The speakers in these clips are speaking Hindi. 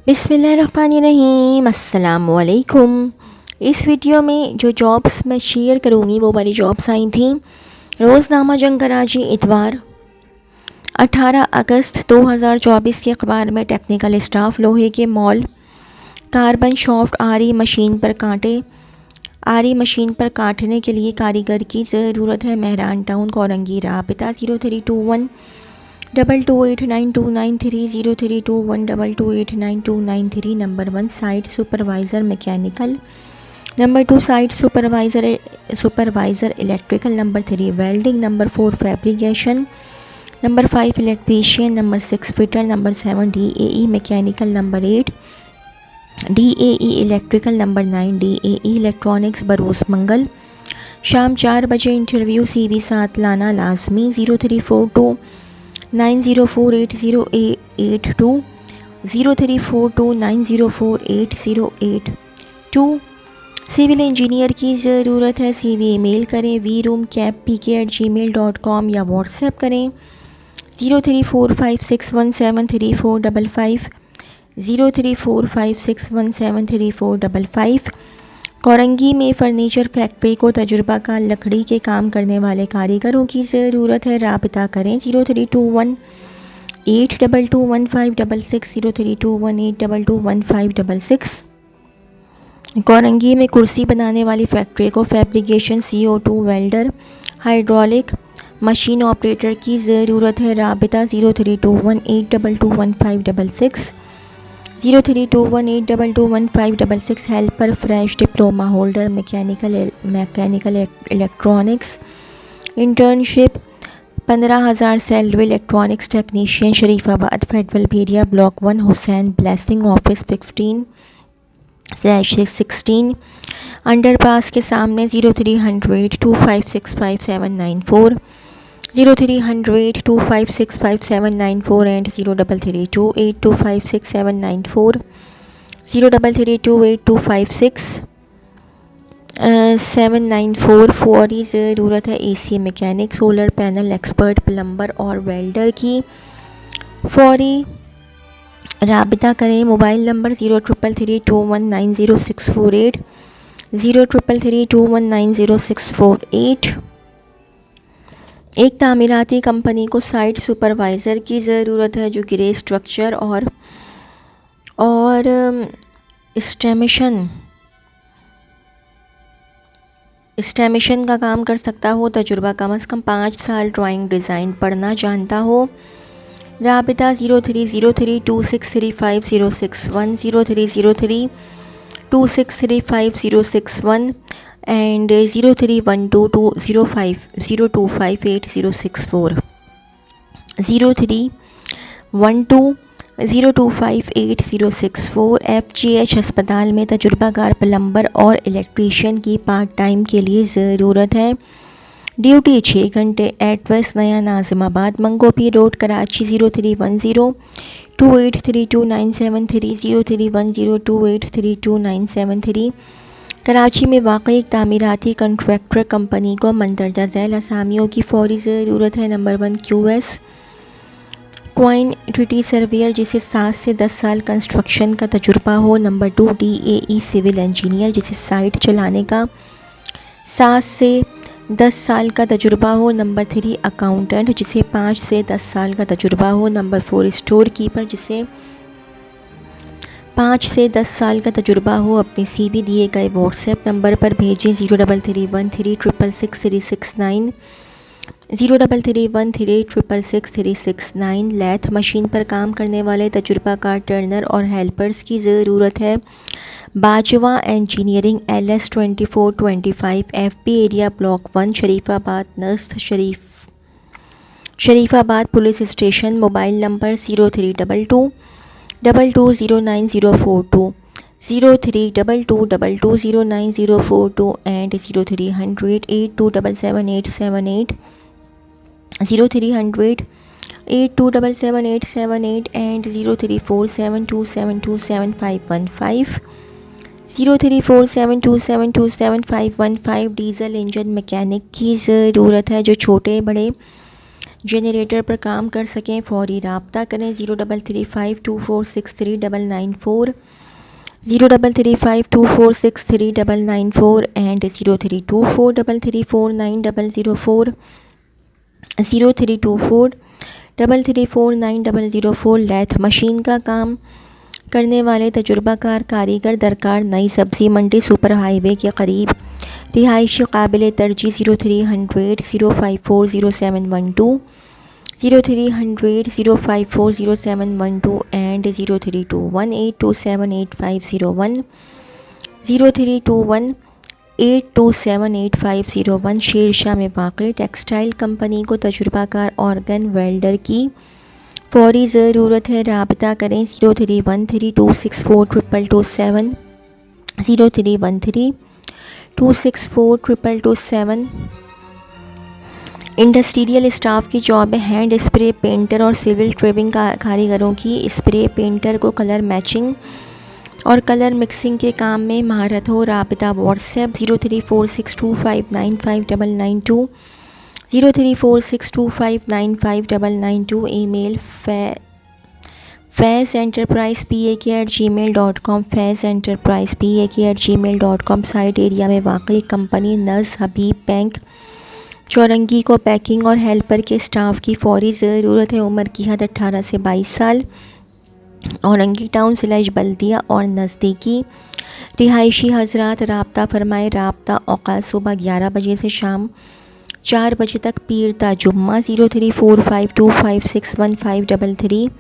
बिस्मिल्लाहिर्रहमानिर्रहीम, अस्सलामुअलैकुम। इस वीडियो में जो जॉब्स मैं शेयर करूँगी वो वाली जॉब्स आई थी। रोज़नामा जंग कराची इतवार 18 अगस्त 2024 के अखबार में टेक्निकल स्टाफ लोहे के मॉल, कार्बन शॉफ्ट आरी मशीन पर काटने के लिए कारीगर की ज़रूरत है। मेहरान टाउन कोरंगी। राबिता 032122892930 032122892930। Number 1 site supervisor mechanical, number 2 site supervisor electrical, number 3 welding, number 4 fabrication, number 5 electrician, number 6 fitter, number 7 DAE mechanical, number 8 DAE electrical, number 9 DAE electronics. बरोस मंगल शाम 4 बजे इंटरव्यू। CV साथ लाना लाजमी। 0342904808 0342904808 सिविल इंजीनियर की ज़रूरत है। CV ईमेल करें vroomcapPK@gmail.com या व्हाट्सएप करें 0345617345 0345617345। कोरंगी में फ़र्नीचर फैक्ट्री को तजुर्बाकार लकड़ी के काम करने वाले कारीगरों की ज़रूरत है। राबिता करें 032182215566 032182215566। कोरंगी में कुर्सी बनाने वाली फैक्ट्री को fabrication, CO2 welder, hydraulic machine operator की ज़रूरत है। राबिता 032182215566 032182215566। Helper fresh diploma holder mechanical electronics internship 15,000। Salary electronics technician Sharifabad federal भेड़िया block 1 Hussain blessing office 15/16 underpass के सामने 030025655794 030025655794 एंड 033282565794 033282565794। फौरी ज़रूरत है AC mechanic, solar panel expert, plumber और वेल्डर की। फौरी राबिता करें मोबाइल नंबर 0333219068 0333219068। एक तामीराती कंपनी को साइट सुपरवाइज़र की ज़रूरत है जो ग्रे स्ट्रक्चर और स्टेमेशन का काम कर सकता हो। तजुर्बा कम अज़ कम 5 साल, ड्राइंग डिज़ाइन पढ़ना जानता हो। राबिता 0303263506 0303263506 एंड 0312205806 0312205806। FGH अस्पताल में तजुर्बाकार प्लम्बर और इलेक्ट्रीशियन की पार्ट टाइम के लिए ज़रूरत है। ड्यूटी 6 घंटे। एड्रेस नया नाज़िमाबाद, मंगोपी रोड, कराची 031028322973 031028322973। कराची में वाक़ई एक तामीराती कंट्रैक्टर कंपनी को मंदरजा झैल असामियों की फौरी ज़रूरत है। नंबर 1 QS क्वांटिटी सर्वेयर जिसे 7 से 10 साल कंस्ट्रक्शन का तजुर्बा हो। नंबर 2 DAE सिविल इंजीनियर जिसे साइट चलाने का 7 से 10 साल का तजुर्बा हो। नंबर 3 अकाउंटेंट जिसे 5 से 10 साल का तजुर्बा हो। नंबर 4 स्टोर कीपर जिसे 5 से 10 साल का तजुर्बा हो। अपनी CV दिए गए व्हाट्सएप नंबर पर भेजें 0331366369 0331366369। लैथ मशीन पर काम करने वाले तजुर्बाकार टर्नर और हेल्पर्स की ज़रूरत है। Bajwa engineering LS 2425 FB area block 1 Sharifabad नस्त Sharifabad police station. Mobile number 0322220942 0322220942 and 030082777878 030082777878 and 034727277515 034727277515। Diesel engine mechanic की ज़रूरत है जो छोटे बड़े जनरेटर पर काम कर सकें फौरी राब्ता करें 0335246394, 0335246394 एंड 0324334904, 0324334904। लैथ मशीन का काम करने वाले तजुर्बाकार कारीगर दरकार, नई सब्ज़ी मंडी सुपर हाईवे के करीब, रिहाइशी काबिल तरजीह 0300 0540712, 0300 एंड 032182785001, 032182785001। शेरशाह में वाक़ई टेक्सटाइल कंपनी को तजुर्बाकार ऑर्गन वेल्डर की फौरी ज़रूरत है, राब्ता करें 0313264227, 0313264227। इंडस्ट्रियल स्टाफ की जॉब है, हैंड स्प्रे पेंटर और सिविल ट्रिमिंग कारीगरों की। स्प्रे पेंटर को कलर मैचिंग और कलर मिक्सिंग के काम में महारत हो, राब्ता WhatsApp 034625959992, 034625959992। Email faizenterprisepak@gmail.com, faizenterprisepak@gmail.com। Site area में वाकई कंपनी नज़ हबीब बैंक चौरंगी को पैकिंग और हेल्पर के स्टाफ की फौरी ज़रूरत है। उम्र की हद 18 से 22 साल। औरंगी टाउन / बल्दिया और नज़दीकी रिहायशी हजरात राब्ता फरमाए। राब्ता औकात सुबह 11 बजे से शाम 4 बजे तक, पीर ता जुम्मा 0345256153,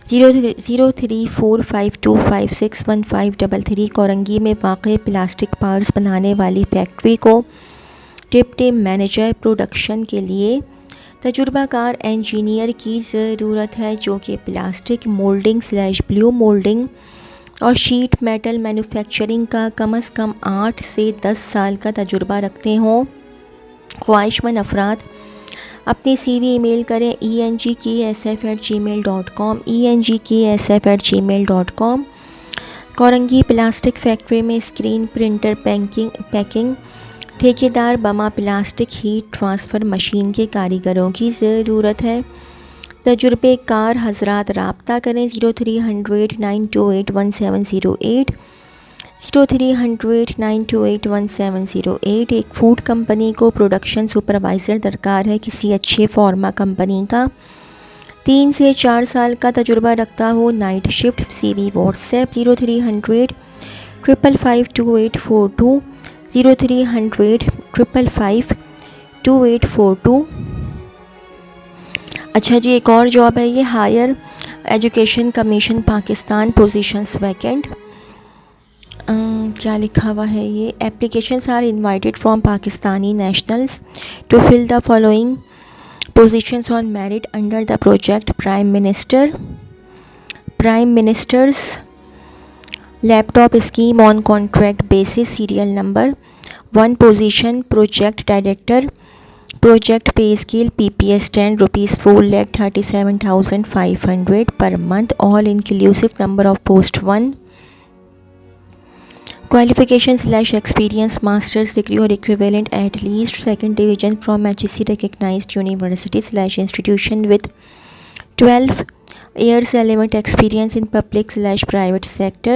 0345256153। कोरंगी में वाक़ई प्लास्टिक पार्ट्स बनाने वाली फैक्ट्री को डिप्टी मैनेजर प्रोडक्शन के लिए तजुर्बाकार इंजीनियर की ज़रूरत है, जो कि प्लास्टिक मोल्डिंग / ब्लू मोल्डिंग और शीट मेटल मैन्युफैक्चरिंग का कम से कम 8 से 10 साल का तजुर्बा रखते हों। ख्वाहिशमंद अफराद अपनी CV ईमेल करें engksf@gmail.com, engksf@gmail.com। Korangi plastic factory में स्क्रीन प्रिंटर पैकिंग ठेकेदार बमा प्लास्टिक हीट ट्रांसफ़र मशीन के कारीगरों की ज़रूरत है। तजुर्बेकार हजरात राब्ता करें 030092811708, 030092811708। एक फूड कंपनी को प्रोडक्शन सुपरवाइज़र दरकार है, किसी अच्छे फार्मा कंपनी का, 3 से 4 साल का तजुर्बा रखता हो, नाइट शिफ्ट। CV WhatsApp 0300555842, 0300555842। अच्छा जी, एक और जॉब है ये, higher education commission Pakistan, positions vacant. क्या लिखा हुआ है ये, applications are invited from Pakistani nationals to fill the following positions on merit under the project prime minister's laptop scheme on contract basis. Serial number 1 position project director, project pay scale PPS 10 rupees 4,37,500 per month, all inclusive, number of post 1। Qualification / experience masters degree और equivalent at least 2nd division from HEC recognized university / institution with 12 years relevant experience in public / private sector,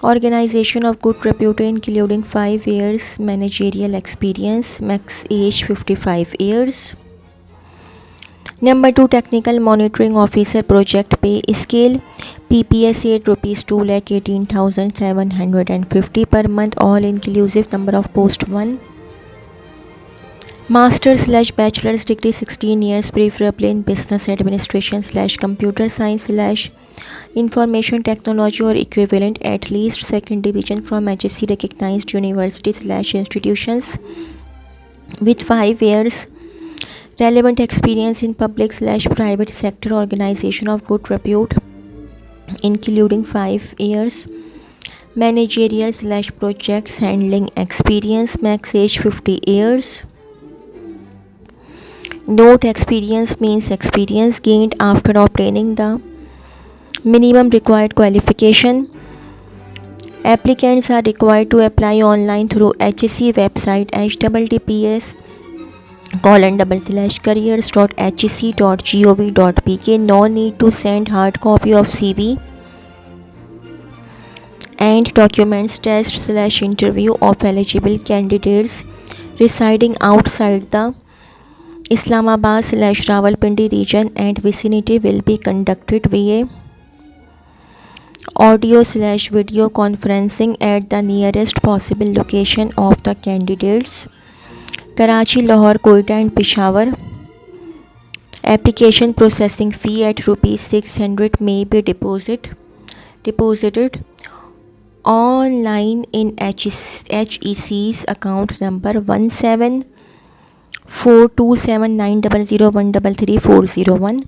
organization of good repute including 5 years managerial experience, max age 55 years। Number 2 technical monitoring officer, project pay scale PPS 8 rupees 2,18,750 per month, all inclusive, number of post 1। Master's / bachelor's degree 16 years preferably in business administration / computer science / information technology or equivalent at least 2nd division from HEC recognized universities / institutions with 5 years relevant experience in public / private sector, organization of good repute including 5 years managerial / projects handling experience, max age 50 years। Note: experience means experience gained after obtaining the minimum required qualification. Applicants are required to apply online through HEC website https careers.hec.gov.pk. No need to send hard copy of CV and documents. Test/interview of eligible candidates residing outside the Islamabad/Rawalpindi region and vicinity will be conducted via audio/video conferencing at the nearest possible location of the candidates, Karachi, Lahore, Quetta and Peshawar. Application processing fee at ₹600 may be deposited online in HEC's account number 17427900133401,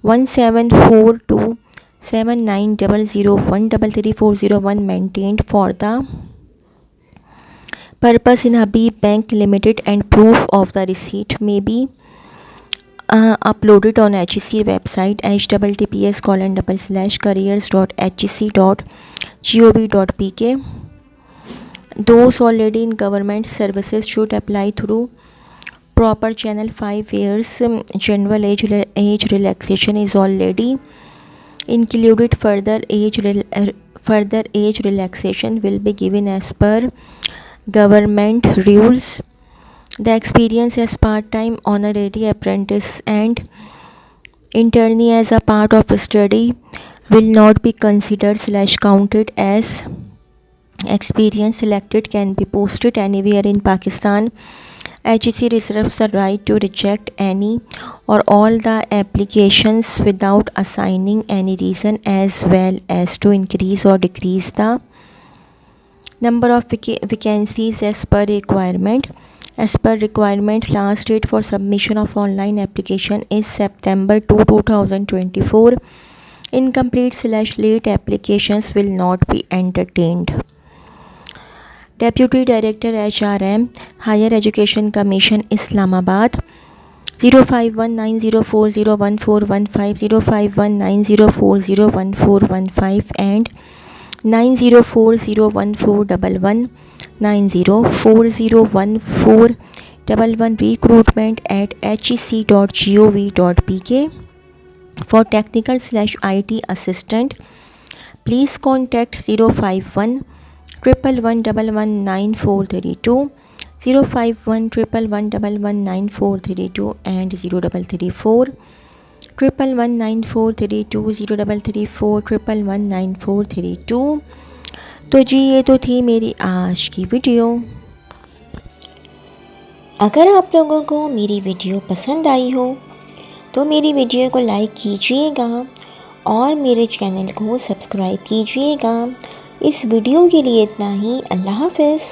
17427900133401, maintained for the purpose in Habib Bank Limited, and proof of the receipt may be uploaded on HEC website https://careers.hec.gov.pk. Those already in government services should apply through proper channel. 5 years general age relaxation is already included. Further age relaxation will be given as per government rules. The experience as part-time, honorary apprentice and internee as a part of study will not be considered/counted as experience. Selected can be posted anywhere in Pakistan. HEC reserves the right to reject any or all the applications without assigning any reason, as well as to increase or decrease the number of vacancies as per requirement. As per requirement, last date for submission of online application is September 2, 2024. Incomplete/late applications will not be entertained. Deputy Director HRM, Higher Education Commission, Islamabad, 051904014150, 051904014115 and 90401411, 90401411. Recruitment at hec.gov.pk. For technical/IT assistant, please contact 051 111 051 111 and 0334 111 0334 111 तो जी ये तो थी मेरी आज की वीडियो। अगर आप लोगों को मेरी वीडियो पसंद आई हो तो मेरी वीडियो को लाइक कीजिएगा और मेरे चैनल को सब्सक्राइब कीजिएगा। इस वीडियो के लिए इतना ही। अल्लाह हाफ़िज़।